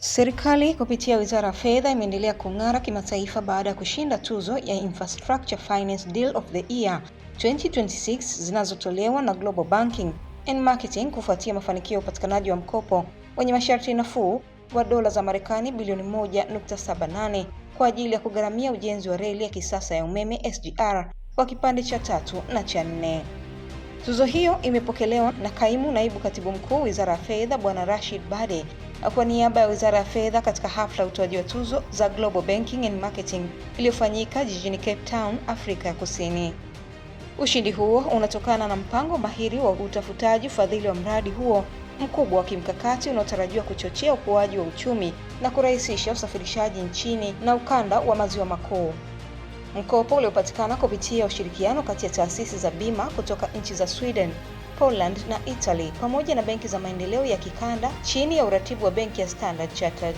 Serikali kupitia Wizara ya Fedha imeendelea kung'ara kimataifa baada ya kushinda tuzo ya Infrastructure Finance Deal of the Year 2026 zinazotolewa na Global Banking and Marketing kufuatia mafanikio ya upatikanaji wa mkopo wenye masharti nafuu wa dola za Marekani bilioni 1.78 kwa ajili ya kugharamia ujenzi wa reli ya kisasa ya umeme SGR kwa kipande cha 3 na cha 4. Tuzo hiyo imepokelewa na Kaimu Naibu Katibu Mkuu Wizara ya Fedha Bwana Rashid Bade kwa niaba ya Wizara ya Fedha katika hafla ya utoaji wa tuzo za Global Banking and Marketing iliyofanyika jijini Cape Town, Afrika ya Kusini. Ushindi huo unatokana na mpango mahiri wa utafutaji ufadhili wa mradi huo mkubwa wa kimkakati unaotarajiwa kuchochea ukuaji wa uchumi na kurahisisha usafirishaji nchini na ukanda wa maziwa makuu. Mkopo uliopatikana kupitia ushirikiano kati ya taasisi za bima kutoka nchi za Sweden, Poland na Italy pamoja na benki za maendeleo ya kikanda chini ya uratibu wa benki ya Standard Chartered.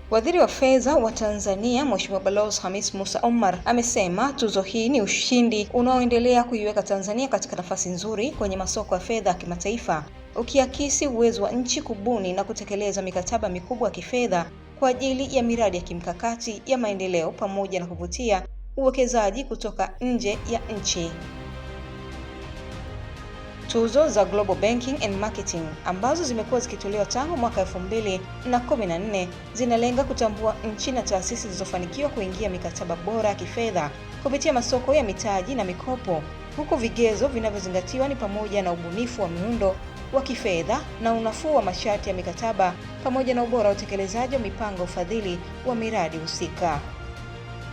Waziri wa Fedha wa Tanzania Mheshimiwa Balozi Hamis Musa Omar amesema tuzo hii ni ushindi unaoendelea kuiweka Tanzania katika nafasi nzuri kwenye masoko ya fedha ya kimataifa, ukiakisi uwezo wa nchi kubuni na kutekeleza mikataba mikubwa ya kifedha kwa ajili ya miradi ya kimkakati ya maendeleo pamoja na kuvutia uwekezaji kutoka nje ya nchi. Tuzo za Global Banking and Marketing ambazo zimekuwa zikitolewa tangu mwaka 2014 zinalenga kutambua nchi na taasisi zilizofanikiwa kuingia mikataba bora ya kifedha kupitia masoko ya mitaji na mikopo, huku vigezo vinavyozingatiwa ni pamoja na ubunifu wa miundo wa kifedha na unafuu wa masharti ya mikataba pamoja na ubora wa utekelezaji wa mipango ufadhili wa miradi husika.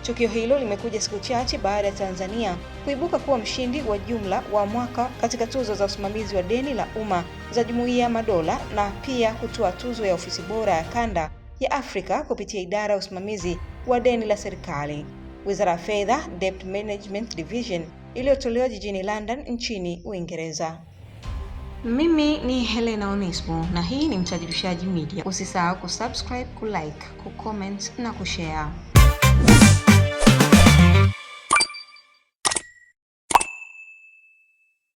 Tukio hilo limekuja siku chache baada ya Tanzania kuibuka kuwa mshindi wa jumla wa mwaka katika tuzo za usimamizi wa deni la umma za Jumuiya ya Madola na pia kutoa tuzo ya ofisi bora ya kanda ya Afrika kupitia idara ya usimamizi wa deni la serikali, Wizara ya Fedha Debt Management Division iliyotolewa jijini London nchini Uingereza. Mimi ni Helena Onesmo na hii ni Mtajirishaji Media. Usisahau kusubscribe, kulike, kucomment na kushare.